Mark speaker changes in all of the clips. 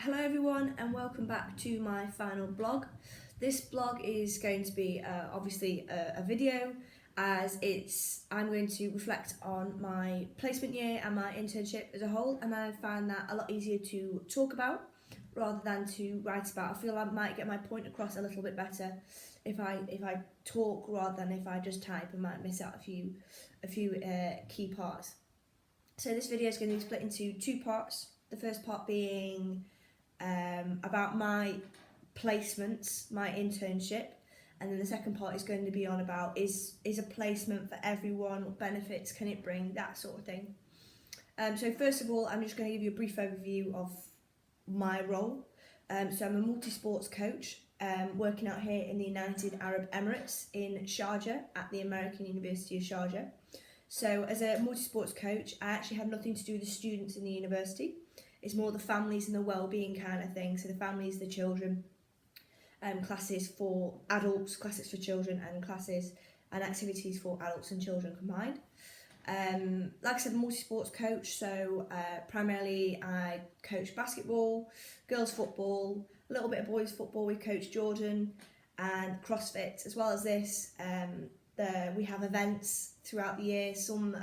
Speaker 1: Hello everyone and welcome back to my final blog. This blog is going to be obviously a video as I'm going to reflect on my placement year and my internship as a whole, and I found that a lot easier to talk about rather than to write about. I feel I might get my point across a little bit better if I talk rather than if I just type. I might miss out a few key parts. So this video is going to be split into two parts. The first part being about my placements, my internship, and then the second part is going to be on about is a placement for everyone, what benefits can it bring, that sort of thing. So first of all, I'm just going to give you a brief overview of my role. So I'm a multi-sports coach working out here in the United Arab Emirates in Sharjah at the American University of Sharjah. So as a multi-sports coach, I actually have nothing to do with the students in the university. It's more the families and the well-being kind of thing. So the families, the children, classes for adults, classes for children, and classes and activities for adults and children combined. Like I said, I'm a multi-sports coach, so primarily I coach basketball, girls football, a little bit of boys football with Coach Jordan, and CrossFit. As well as this, we have events throughout the year, some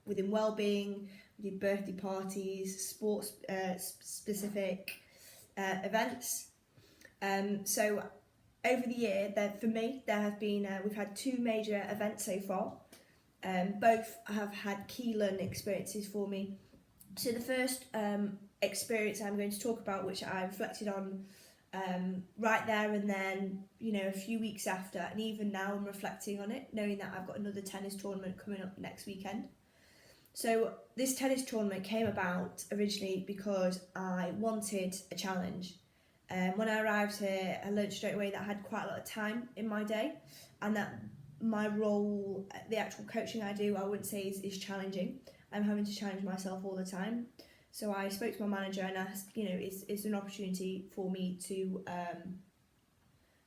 Speaker 1: within well-being. We do birthday parties, sports specific events. So over the year, for me, there have been we've had two major events so far. Both have had key learning experiences for me. So the first experience I'm going to talk about, which I reflected on right there and then, a few weeks after, and even now I'm reflecting on it, knowing that I've got another tennis tournament coming up next weekend. So this tennis tournament came about originally because I wanted a challenge. When I arrived here, I learned straight away that I had quite a lot of time in my day, and that my role, the actual coaching I do, I wouldn't say is challenging. I'm having to challenge myself all the time. So I spoke to my manager and asked, is an opportunity for me to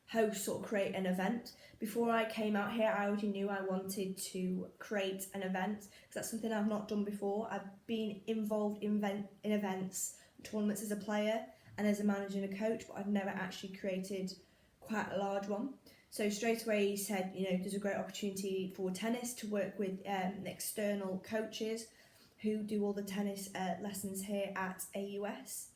Speaker 1: host or create an event. Before I came out here, I already knew I wanted to create an event because that's something I've not done before. I've been involved in events, tournaments as a player and as a manager and a coach, but I've never actually created quite a large one. So straight away he said, there's a great opportunity for tennis to work with external coaches who do all the tennis lessons here at AUS.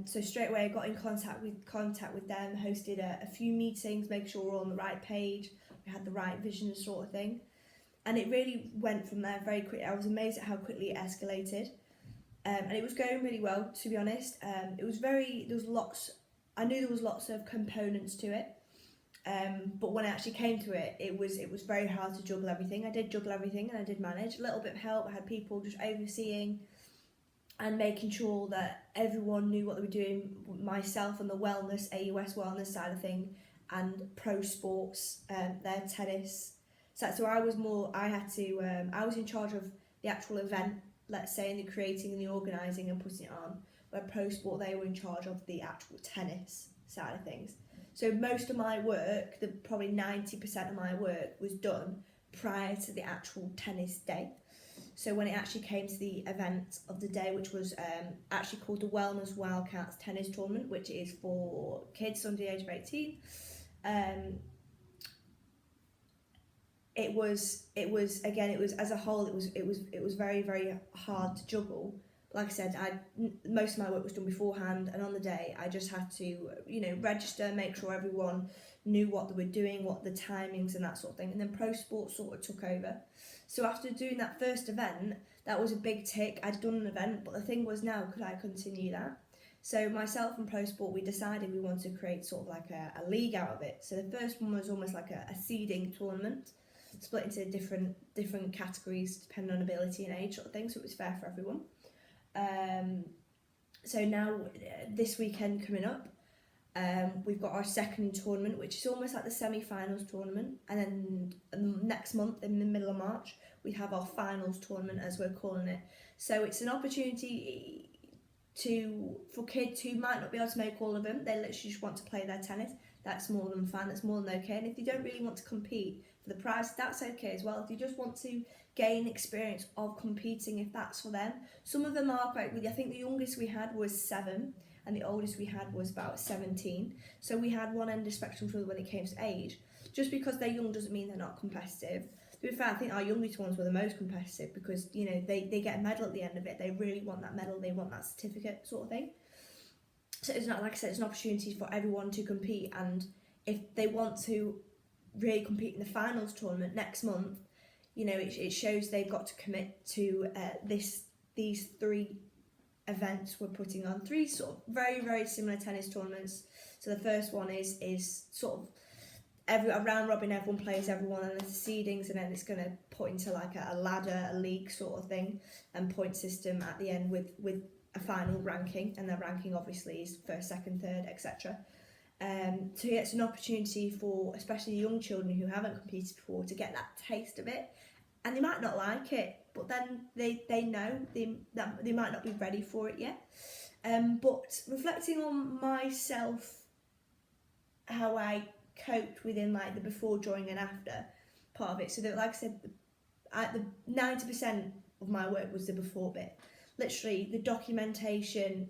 Speaker 1: So straight away I got in contact with them, hosted a few meetings, make sure we're all on the right page, we had the right vision sort of thing. And it really went from there very quickly. I was amazed at how quickly it escalated. And it was going really well, to be honest. I knew there was lots of components to it. But when I actually came to it, it was very hard to juggle everything. I did juggle everything and I did manage. A little bit of help, I had people just overseeing and making sure that everyone knew what they were doing, myself on the wellness, AUS wellness side of thing, and pro sports, their tennis. So I was in charge of the actual event, let's say, and the creating and the organising and putting it on, where pro sport, they were in charge of the actual tennis side of things. So most of my work, probably 90% of my work was done prior to the actual tennis day. So when it actually came to the event of the day, which was actually called the Wellness Wildcats Tennis Tournament, which is for kids under the age of 18, it was as a whole, it was very, very hard to juggle. Like I said, most of my work was done beforehand, and on the day I just had to register, make sure everyone knew what they were doing, what the timings and that sort of thing, and then pro sports sort of took over. So after doing that first event, that was a big tick. I'd done an event, but the thing was, now could I continue that? So myself and pro sport, we decided we wanted to create sort of like a league out of it. So the first one was almost like a seeding tournament, split into different categories depending on ability and age sort of thing, so it was fair for everyone. So now this weekend coming up, we've got our second tournament, which is almost like the semi-finals tournament, and then next month in the middle of March we have our finals tournament, as we're calling it. So it's an opportunity for kids who might not be able to make all of them. They literally just want to play their tennis. That's more than fun, that's more than okay. And if they don't really want to compete for the prize, that's okay as well. If you just want to gain experience of competing, if that's for them. Some of them are quite good. I think the youngest we had was 7, and the oldest we had was about 17. So we had one end of spectrum for when it came to age. Just because they're young doesn't mean they're not competitive. To be fair, I think our youngest ones were the most competitive because, you know, they get a medal at the end of it. They really want that medal, they want that certificate sort of thing. So it's not, like I said, it's an opportunity for everyone to compete, and if they want to really compete in the finals tournament next month, you know, it shows they've got to commit to these 3 events we're putting on. 3 sort of very, very similar tennis tournaments. So the first one is sort of a round robin, everyone plays everyone, and there's the seedings, and then it's going to put into like a ladder, a league sort of thing, and point system at the end with a final ranking, and the ranking obviously is first, second, third, etc. So yeah, it's an opportunity for especially young children who haven't competed before to get that taste of it, and they might not like it, but then they know that they might not be ready for it yet. But reflecting on myself, how I coped within like the before, during and after part of it, so that, like I said, the 90% of my work was the before bit, literally the documentation,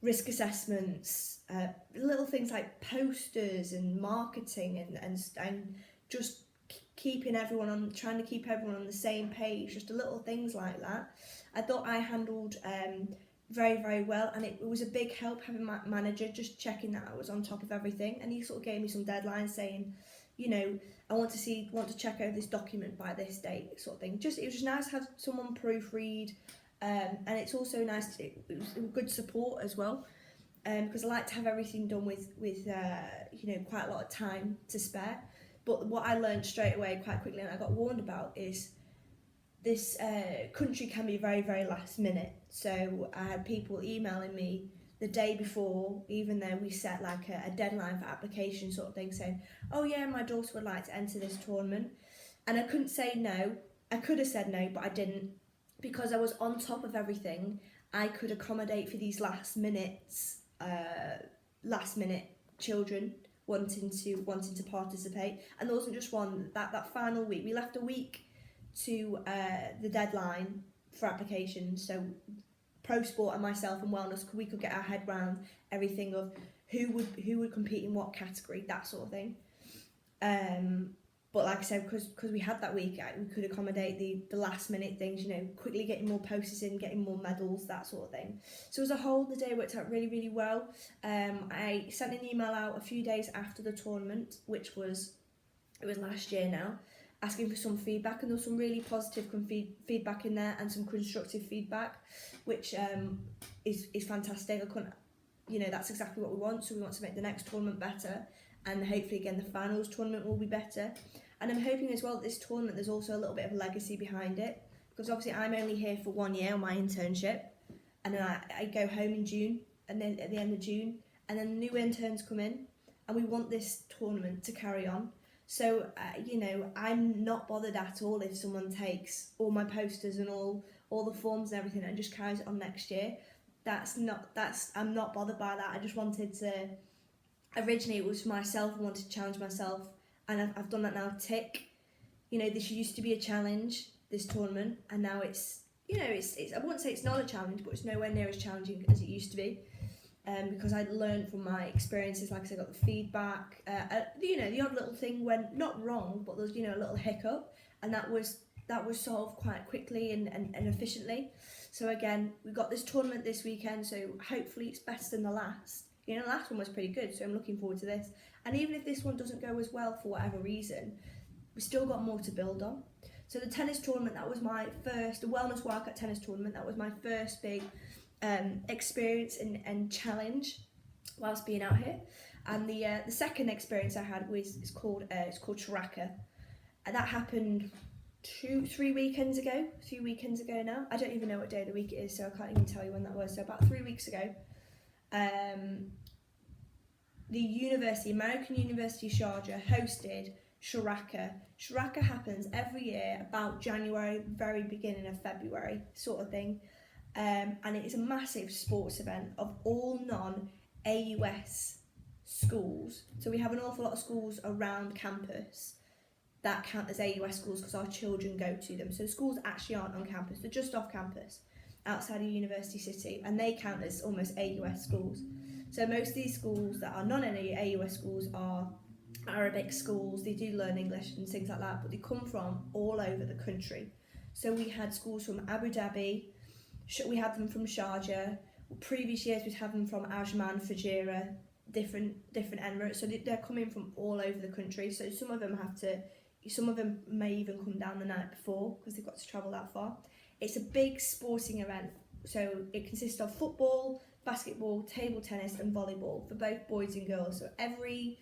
Speaker 1: risk assessments, little things like posters and marketing, and just keeping everyone on, trying to keep everyone on the same page, just little things like that. I thought I handled very, very well, and it was a big help having my manager just checking that I was on top of everything, and he sort of gave me some deadlines saying, you know, I want to check over this document by this date, sort of thing. It was just nice to have someone proofread, and it's also nice it was good support as well, because I like to have everything done with you know, quite a lot of time to spare. But what I learned straight away quite quickly, and I got warned about, is this country can be very, very last minute. So I had people emailing me the day before, even though we set like a deadline for application sort of thing, saying, oh yeah, my daughter would like to enter this tournament. And I couldn't say no. I could have said no, but I didn't, because I was on top of everything. I could accommodate for these last minute children wanting to participate. And there wasn't just one. That final week, we left a week to the deadline for applications, so Pro Sport and myself and Wellness, we could get our head round everything of who would compete in what category, that sort of thing. But like I said, because we had that week, we could accommodate the last minute things, you know, quickly getting more posters in, getting more medals, that sort of thing. So as a whole, the day worked out really, really well. I sent an email out a few days after the tournament, it was last year now, asking for some feedback, and there was some really positive feedback in there, and some constructive feedback, which is fantastic. I couldn't, you know, that's exactly what we want. So we want to make the next tournament better, and hopefully again the finals tournament will be better. And I'm hoping as well that this tournament, there's also a little bit of a legacy behind it, because obviously I'm only here for 1 year on my internship, and then I go home in June, and then at the end of June, and then new interns come in, and we want this tournament to carry on. So, you know, I'm not bothered at all if someone takes all my posters and all the forms and everything and just carries it on next year. I'm not bothered by that. I just wanted to, originally it was for myself, I wanted to challenge myself, and I've done that now, tick. You know, this used to be a challenge, this tournament, and now it's, you know, it's I wouldn't say it's not a challenge, but it's nowhere near as challenging as it used to be. Because I'd learned from my experiences, like I said, I got the feedback, you know, the odd little thing went not wrong, but there was, you know, a little hiccup, and that was solved quite quickly and efficiently. So again, we've got this tournament this weekend, so hopefully it's better than the last. You know, the last one was pretty good, so I'm looking forward to this. And even if this one doesn't go as well for whatever reason, we've still got more to build on. So the tennis tournament, that was my first, the Wellness Wildcat tennis tournament, that was my first big experience and challenge whilst being out here. And the second experience I had it's called Sharaka, and that happened 3 weekends ago now. I don't even know what day of the week it is, so I can't even tell you when that was. So about 3 weeks ago, the American University Sharjah hosted Sharaka. Sharaka happens every year about January, very beginning of February sort of thing. And it is a massive sports event of all non-AUS schools. So we have an awful lot of schools around campus that count as AUS schools because our children go to them. So the schools actually aren't on campus, they're just off campus. outside of University City, and they count as almost AUS schools. So most of these schools that are non-AUS schools are Arabic schools. They do learn English and things like that, but they come from all over the country. So we had schools from Abu Dhabi, we had them from Sharjah. Previous years we'd have them from Ajman, Fujairah, different Emirates. So they're coming from all over the country. So some of them may even come down the night before because they've got to travel that far. It's a big sporting event. So it consists of football, basketball, table tennis and volleyball for both boys and girls. So every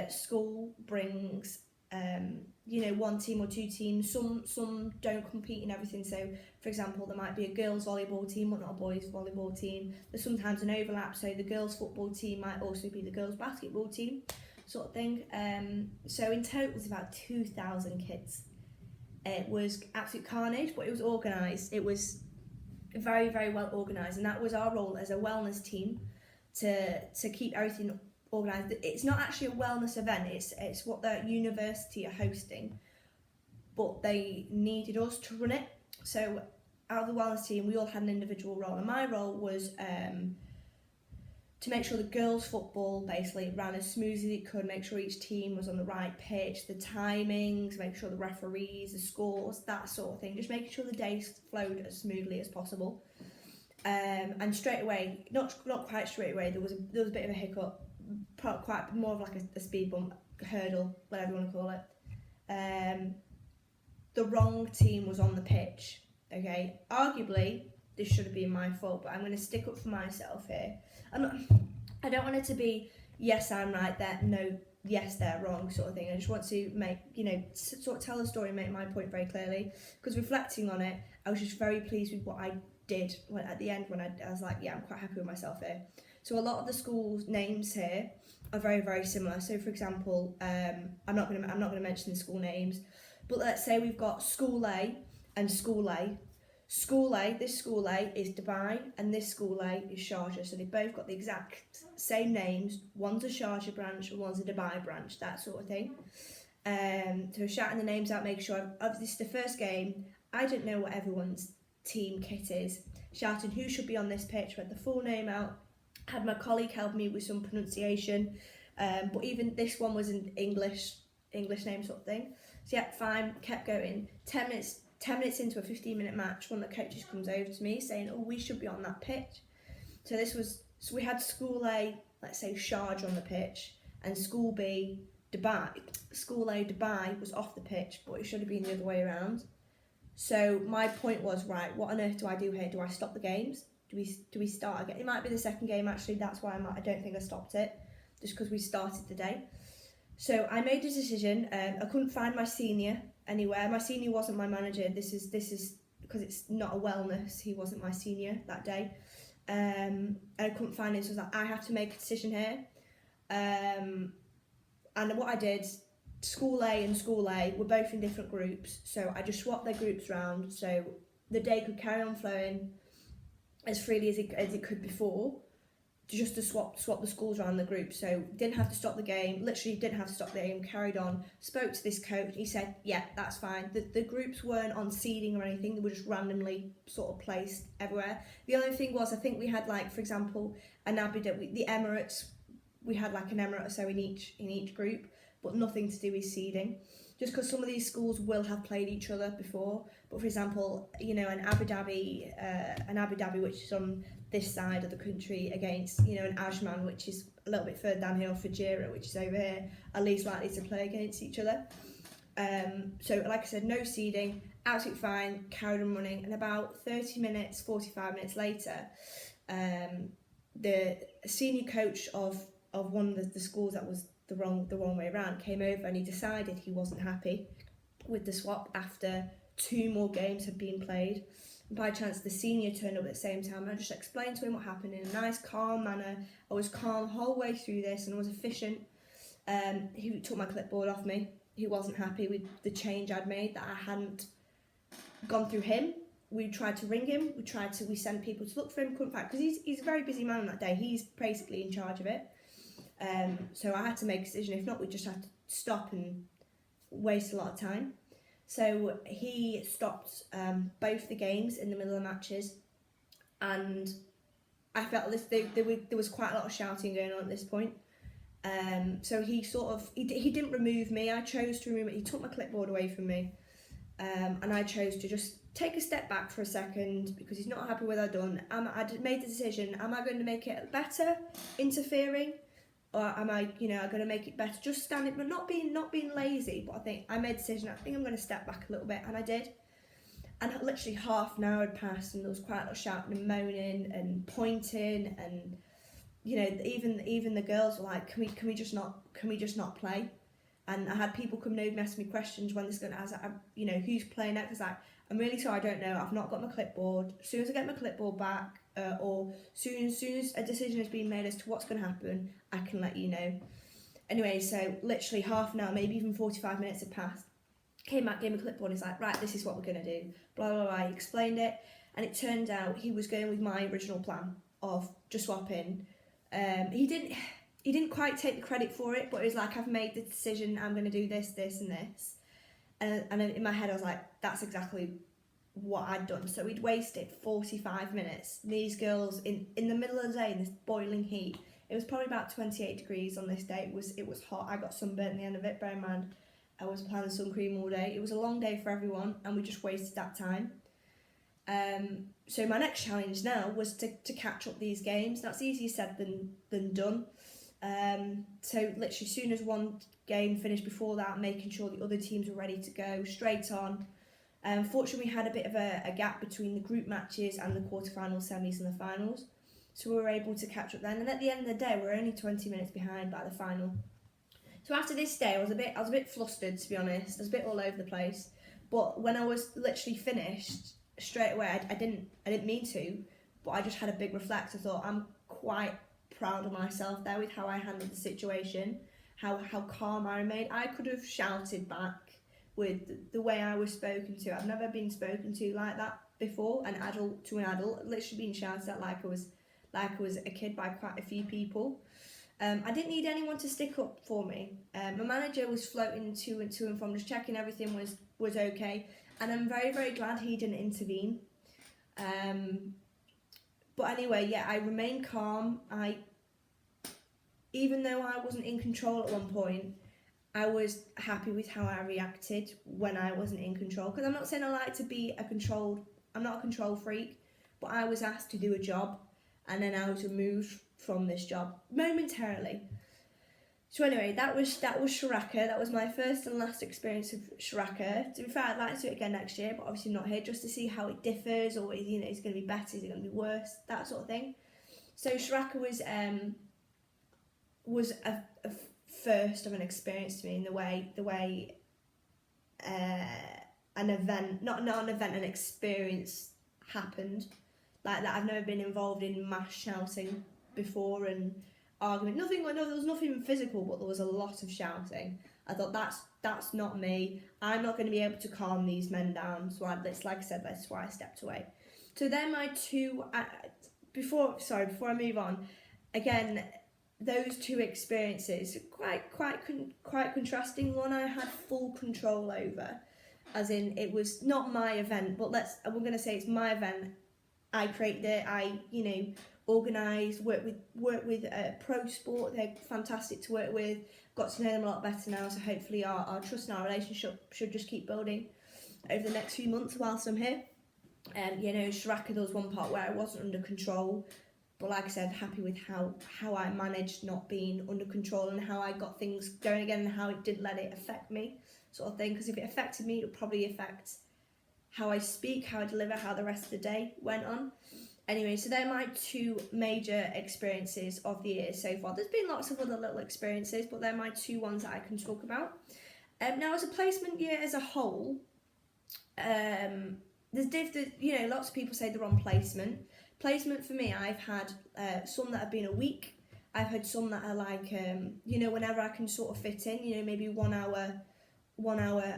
Speaker 1: school brings one team or two teams. Some don't compete in everything. So for example, there might be a girls volleyball team but not a boys volleyball team. There's sometimes an overlap, so the girls football team might also be the girls basketball team, sort of thing. So in total it was about 2,000 kids. It was absolute carnage, but it was organised. It was very, very well organised, and that was our role as a wellness team to keep everything organised. It's not actually a wellness event, it's what the university are hosting, but they needed us to run it. So out of the wellness team, we all had an individual role, and my role was to make sure the girls football basically ran as smooth as it could, make sure each team was on the right pitch, the timings, make sure the referees, the scores, that sort of thing, just making sure the days flowed as smoothly as possible. And straight away, not quite straight away, there was a bit of a hiccup, quite more of like a speed bump, hurdle, whatever you want to call it. The wrong team was on the pitch. Okay, arguably this should have been my fault, but I'm going to stick up for myself here. I don't want it to be yes I'm right, no, yes they're wrong sort of thing. I just want to make, sort of tell the story, make my point very clearly, because reflecting on it, I was just very pleased with what I did at the end when I was like, yeah, I'm quite happy with myself here. So a lot of the schools' names here are very, very similar. So for example, I'm not going to mention the school names, but let's say we've got School A and School A. This School A is Dubai and this School A is Sharjah. So they've both got the exact same names. One's a Sharjah branch and one's a Dubai branch, that sort of thing. So shouting the names out, make sure, this is the first game, I don't know what everyone's team kit is. Shouting who should be on this pitch, read the full name out. Had my colleague help me with some pronunciation. But even this one was an English name sort of thing. So yeah, fine, kept going. 10 minutes into a 15-minute match, one of the coaches comes over to me saying, oh, we should be on that pitch. So we had School A, let's say Sharjah on the pitch, and School B, Dubai. School A, Dubai was off the pitch, but it should have been the other way around. So my point was, right, what on earth do I do here? Do I stop the games? Do we start again? It might be the second game actually, that's why I don't think I stopped it, just because we started the day. So I made a decision. I couldn't find my senior anywhere. My senior wasn't my manager. This is because it's not a wellness. He wasn't my senior that day. I couldn't find him, so I was like, I have to make a decision here. And what I did, School A and School A were both in different groups, so I just swapped their groups round so the day could carry on flowing as freely as it could before, just to swap the schools around the group. So didn't have to stop the game, literally didn't have to stop the game, carried on, spoke to this coach, he said, yeah, that's fine. The groups weren't on seeding or anything, they were just randomly sort of placed everywhere. The only thing was, I think we had, like, for example, the Emirates, we had like an Emirate or so in each group, but nothing to do with seeding. Just because some of these schools will have played each other before, but for example, an Abu Dhabi, which is on this side of the country, against an Ajman, which is a little bit further down here, Fujairah, which is over here, are least likely to play against each other. So like I said, no seeding, absolutely fine, carried on running, and about 45 minutes later, the senior coach of one of the schools that was the wrong way around came over, and he decided he wasn't happy with the swap after 2 more games had been played. And by chance the senior turned up at the same time, and I just explained to him what happened in a nice calm manner. I was calm the whole way through this and I was efficient. He took my clipboard off me. He wasn't happy with the change I'd made, that I hadn't gone through him. We tried to ring him, we sent people to look for him, couldn't find, because he's a very busy man that day, he's basically in charge of it. So I had to make a decision, if not we'd just have to stop and waste a lot of time. So he stopped both the games in the middle of the matches, and I felt there was quite a lot of shouting going on at this point. So he didn't remove me. I chose to remove it. He took my clipboard away from me, and I chose to just take a step back for a second because he's not happy with what I've done. I made the decision: am I going to make it better, interfering, or am I, going to make it better, just standing, but not being lazy? But I think I made a decision. I think I'm going to step back a little bit, and I did. And literally half an hour had passed, and there was quite a lot of shouting and moaning and pointing, and even the girls were like, can we just not play? And I had people coming over and asking me questions when this is going to, I was like, who's playing next? I was like, I'm really sorry, I don't know. I've not got my clipboard. As soon as I get my clipboard back, or soon as a decision has been made as to what's going to happen, I can let you know. Anyway, so literally half an hour, maybe even 45 minutes had passed. Came back, gave me a clipboard, and he's like, right, this is what we're going to do. Blah, blah, blah. He explained it, and it turned out he was going with my original plan of just swapping. He didn't quite take the credit for it, but it was like, I've made the decision, I'm going to do this, this, and this. And in my head, I was like, that's exactly what I'd done. So we'd wasted 45 minutes. These girls, in the middle of the day, in this boiling heat, it was probably about 28 degrees on this day. It was hot. I got sunburnt at the end of it, bear in mind. I was applying sun cream all day. It was a long day for everyone, and we just wasted that time. So my next challenge now was to catch up these games. That's easier said than done. So literally, as soon as one game finished before that, making sure the other teams were ready to go straight on. Fortunately, we had a bit of a gap between the group matches and the quarterfinals, semis, and the finals, so we were able to catch up then. And at the end of the day, we were only 20 minutes behind by the final. So after this day, I was a bit flustered, to be honest. I was a bit all over the place. But when I was literally finished straight away, I didn't mean to, but I just had a big reflect. I thought, I'm quite proud of myself there with how I handled the situation, how calm I remained. I could have shouted back with the way I was spoken to. I've never been spoken to like that before, an adult to an adult, literally being shouted at like I was a kid by quite a few people. I didn't need anyone to stick up for me. My manager was floating to and from, just checking everything was okay, and I'm very, very glad he didn't intervene. But anyway, yeah, I remained calm. Even though I wasn't in control at one point, I was happy with how I reacted when I wasn't in control. Because I'm not saying I like to be I'm not a control freak, but I was asked to do a job, and then I was removed from this job momentarily. So anyway, that was Sharaka. That was my first and last experience of Sharaka. To be fair, I'd like to do it again next year, but obviously I'm not here, just to see how it differs, or is it going to be better, is it going to be worse, that sort of thing. So Sharaka was a first of an experience to me in the way an event, not an event, an experience happened like that. I've never been involved in mass shouting before and argument. There was nothing physical, but there was a lot of shouting. I thought that's not me. I'm not going to be able to calm these men down. So like I said, that's why I stepped away. So they're my two. Before I move on, again, those two experiences quite contrasting. One I had full control over, as in it was not my event, but we're going to say it's my event. I created it. I organised, work with Pro Sport. They're fantastic to work with. Got to know them a lot better now, so hopefully our trust and our relationship should just keep building over the next few months whilst I'm here. Sharaka, there was one part where I wasn't under control, but like I said, happy with how I managed not being under control and how I got things going again and how it didn't let it affect me, sort of thing. Because if it affected me, it would probably affect how I speak, how I deliver, how the rest of the day went on. Anyway, so they're my two major experiences of the year so far. There's been lots of other little experiences, but they're my two ones that I can talk about. Now, as a placement year as a whole, lots of people say they're on placement. Placement for me, I've had some that have been a week. I've had some that are like, whenever I can sort of fit in, maybe 1 hour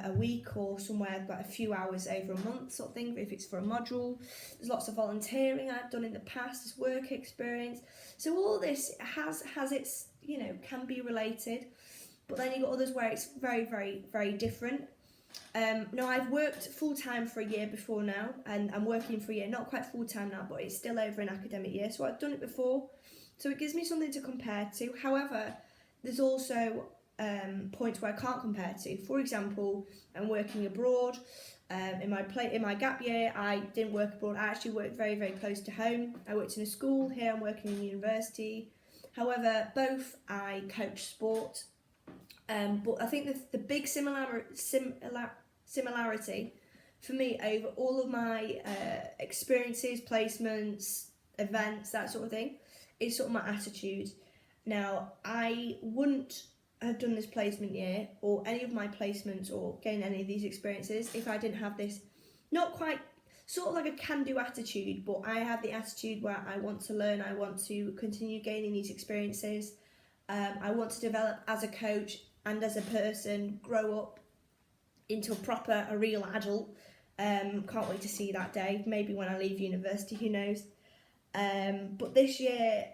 Speaker 1: a week, or somewhere but a few hours over a month, sort of thing, if it's for a module. There's lots of volunteering I've done in the past, it's work experience. So all this has its, can be related, but then you've got others where it's very, very, very different. No, I've worked full-time for a year before now, and I'm working for a year, not quite full-time now, but it's still over an academic year, so I've done it before, so it gives me something to compare to. However, there's also points where I can't compare to. For example, I'm working abroad. In my gap year, I didn't work abroad. I actually worked very, very close to home. I worked in a school. Here I'm working in university. However, both I coach sport. But I think the big similarity for me over all of my experiences, placements, events, that sort of thing, is sort of my attitude. Now, I wouldn't have done this placement year or any of my placements or gained any of these experiences if I didn't have this, not quite, sort of like a can-do attitude, but I have the attitude where I want to learn, I want to continue gaining these experiences. I want to develop as a coach and as a person, grow up into a real adult. Can't wait to see that day. Maybe when I leave university, who knows. But this year,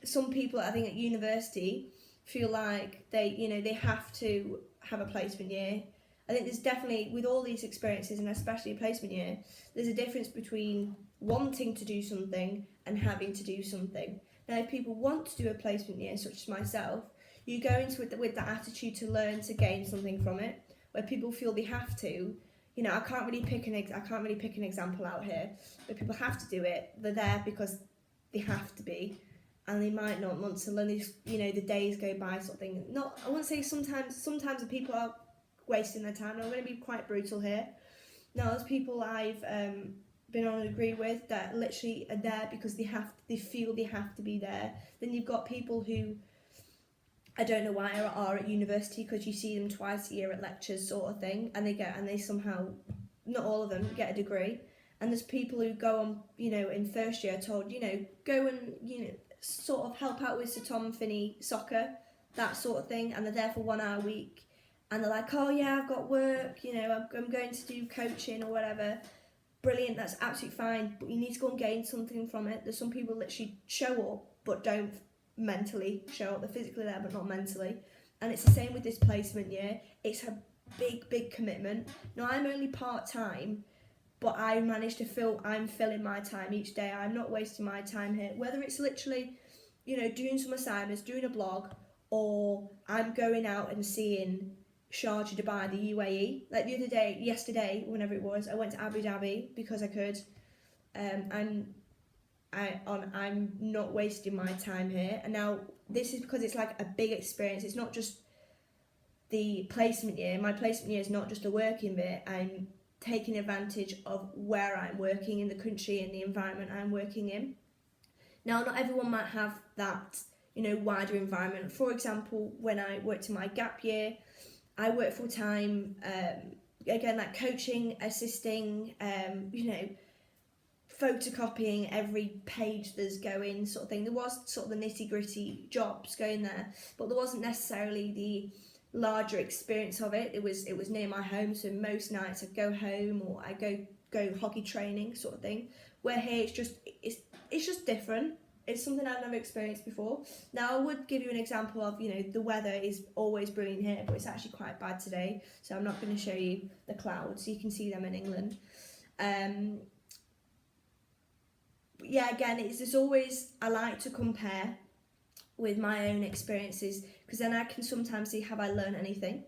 Speaker 1: some people I think at university feel like they have to have a placement year. I think there's definitely, with all these experiences and especially a placement year, there's a difference between wanting to do something and having to do something. Now, if people want to do a placement year, such as myself, you go into it with that attitude to learn, to gain something from it. Where people feel they have to, I can't really pick an example out here. But people have to do it. They're there because they have to be, and they might not want to learn. The days go by, sort of thing. Not, I wouldn't say sometimes the people are wasting their time. I'm going to be quite brutal here. Now, there's people I've been on a degree with that literally are there because they feel they have to be there. Then you've got people who, I don't know why, are at university because you see them twice a year at lectures, sort of thing, and they somehow, not all of them, get a degree. And there's people who go on, in first year told, go and, sort of help out with Sir Tom Finney soccer, that sort of thing, and they're there for 1 hour a week, and they're like, oh yeah, I've got work, I'm going to do coaching or whatever. Brilliant, that's absolutely fine, but you need to go and gain something from it. There's some people literally show up but don't mentally show up. They're physically there but not mentally, and it's the same with this placement year. It's a big commitment. Now, I'm only part-time, but I manage to I'm filling my time each day. I'm not wasting my time here, whether it's literally doing some assignments, doing a blog, or I'm going out and seeing Sharjah, Dubai, the UAE. Like yesterday, whenever it was, I went to Abu Dhabi because I could. I'm not wasting my time here. And now this is because it's like a big experience. It's not just the placement year. My placement year is not just a working bit. I'm taking advantage of where I'm working in the country and the environment I'm working in. Now, not everyone might have that, wider environment. For example, when I worked in my gap year, I worked full time, again, like coaching, assisting, photocopying every page there's going, sort of thing. There was sort of the nitty gritty jobs going there, but there wasn't necessarily the larger experience of it. It was near my home, so most nights I'd go home or I go hockey training, sort of thing. Where here it's just different. It's something I've never experienced before. Now, I would give you an example of, the weather is always brilliant here, but it's actually quite bad today, so I'm not going to show you the clouds. You can see them in England. Yeah, again, it's always, I like to compare with my own experiences, because then I can sometimes see, have I learned anything?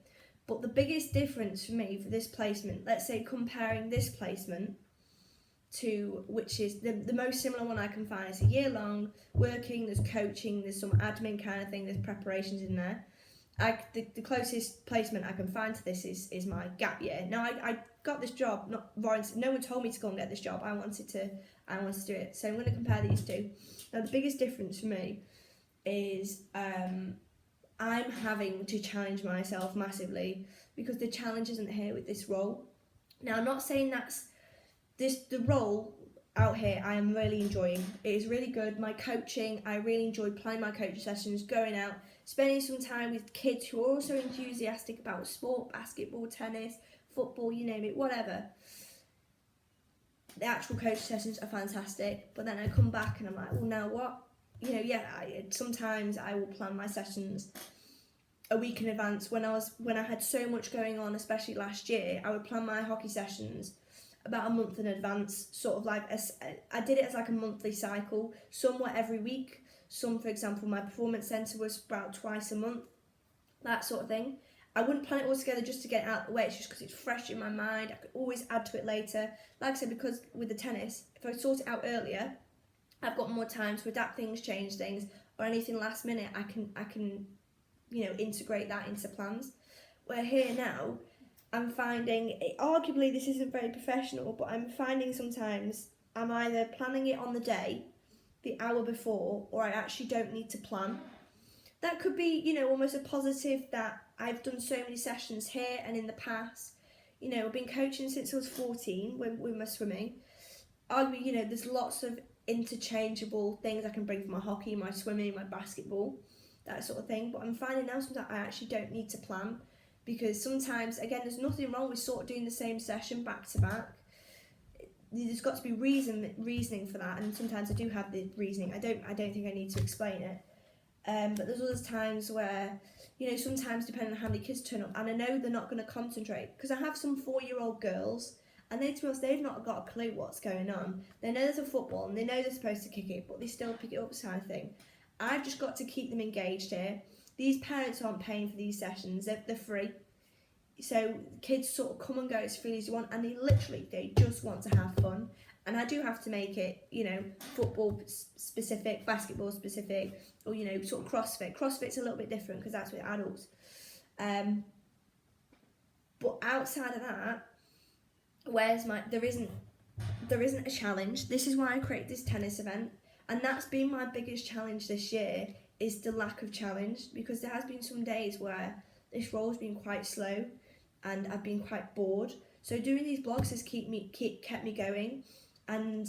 Speaker 1: But the biggest difference for me for this placement, let's say comparing this placement to, which is the most similar one I can find, is a year long, working, there's coaching, there's some admin kind of thing, there's preparations in there. The closest placement I can find to this is my gap year. Now, I got this job, no one told me to go and get this job, I wanted to do it. So I'm going to compare these two. Now, the biggest difference for me is I'm having to challenge myself massively, because the challenge isn't here with this role. Now, I'm not saying the role out here I am really enjoying. It is really good. My coaching, I really enjoy planning my coaching sessions, going out, spending some time with kids who are also enthusiastic about sport, basketball, tennis, football, you name it, whatever. The actual coaching sessions are fantastic, but then I come back and I'm like, well, now what? Sometimes I will plan my sessions a week in advance. When I had so much going on, especially last year, I would plan my hockey sessions about a month in advance, sort of like I did it as like a monthly cycle. Some were every week, some, for example, my performance centre was about twice a month, that sort of thing. I wouldn't plan it all together just to get it out of the way, it's just because it's fresh in my mind. I could always add to it later. Like I said, because with the tennis, if I sort it out earlier, I've got more time to adapt things, change things, or anything last minute, I can integrate that into plans. Where here now, I'm finding, arguably this isn't very professional, but I'm finding sometimes I'm either planning it on the day, the hour before, or I actually don't need to plan. That could be, almost a positive that I've done so many sessions here and in the past. I've been coaching since I was 14 with my swimming. Arguably, there's lots of interchangeable things I can bring from my hockey, my swimming, my basketball, that sort of thing. But I'm finding now sometimes I actually don't need to plan, because sometimes, again, there's nothing wrong with sort of doing the same session back to back. There's got to be reasoning for that, and sometimes I do have the reasoning. I don't think I need to explain it. But there's other times where, sometimes depending on how many kids turn up, and I know they're not going to concentrate, because I have some 4-year-old girls, and to be honest, they've not got a clue what's going on. They know there's a football, and they know they're supposed to kick it, but they still pick it up, kind of thing. I've just got to keep them engaged here. These parents aren't paying for these sessions, they're free. So kids sort of come and go as freely as you want, and they just want to have fun. And I do have to make it, football specific, basketball specific, or, sort of CrossFit. CrossFit's a little bit different because that's with adults. But outside of that, there isn't a challenge. This is why I created this tennis event. And that's been my biggest challenge this year, is the lack of challenge, because there has been some days where this role's been quite slow and I've been quite bored. So doing these blogs has kept me going, and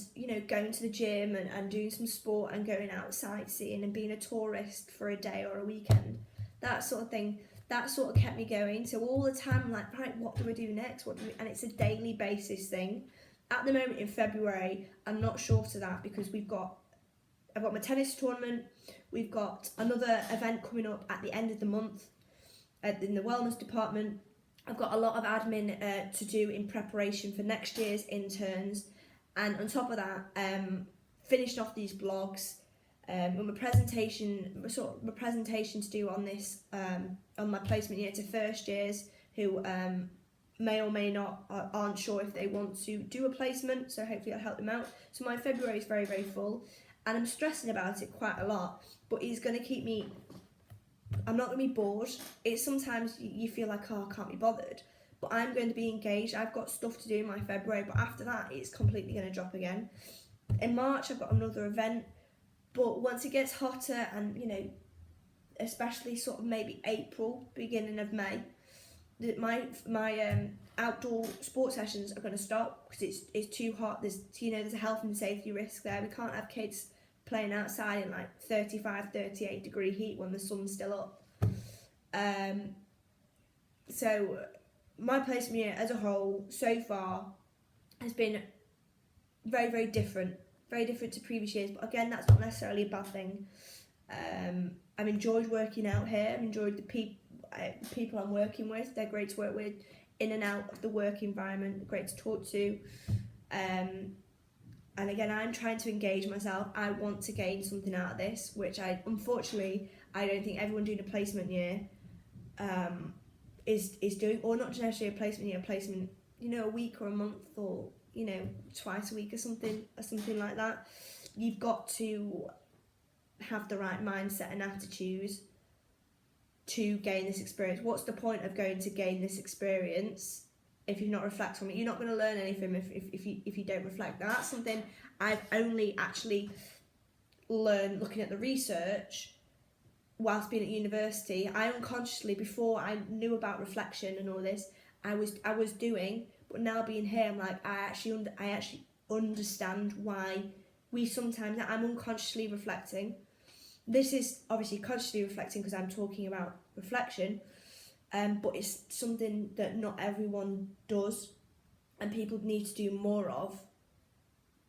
Speaker 1: going to the gym and doing some sport and going out sightseeing and being a tourist for a day or a weekend, that sort of thing, that sort of kept me going. So all the time I'm like, right, what do I do next? And it's a daily basis thing. At the moment in February, I'm not short of that, because I've got my tennis tournament, we've got another event coming up at the end of the month in the wellness department. I've got a lot of admin to do in preparation for next year's interns, and on top of that, finishing off these blogs, with my presentation to do on this, on my placement year to first years who may or may not aren't sure if they want to do a placement, so hopefully I'll help them out. So my February is very, very full, and I'm stressing about it quite a lot, but it's going to keep me, I'm not going to be bored. It's sometimes you feel like, I can't be bothered, but I'm going to be engaged. I've got stuff to do in my February, but after that it's completely going to drop again. In March I've got another event, but once it gets hotter and especially sort of maybe April, beginning of May, my outdoor sports sessions are going to stop, because it's too hot. There's a health and safety risk there. We can't have kids playing outside in like 35, 38 degree heat when the sun's still up. So my placement year as a whole so far has been very, very different to previous years, but again, that's not necessarily a bad thing. I've enjoyed working out here. I've enjoyed the people I'm working with. They're great to work with in and out of the work environment, great to talk to. And again, I'm trying to engage myself. I want to gain something out of this, which unfortunately I don't think everyone doing a placement year is doing, or not necessarily a placement year, a week or a month, or twice a week or something like that. You've got to have the right mindset and attitude to gain this experience. What's the point of going to gain this experience if you're not reflecting on it? You're not going to learn anything if you don't reflect. Now, that's something I've only actually learned looking at the research whilst being at university. I unconsciously, before I knew about reflection and all this, I was doing, but now being here, I'm like, I actually understand why I'm unconsciously reflecting. This is obviously consciously reflecting because I'm talking about reflection, but it's something that not everyone does, and people need to do more of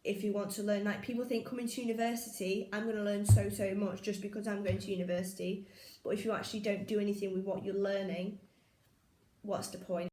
Speaker 1: if you want to learn, like people think coming to university, I'm going to learn so much just because I'm going to university. But if you actually don't do anything with what you're learning, what's the point?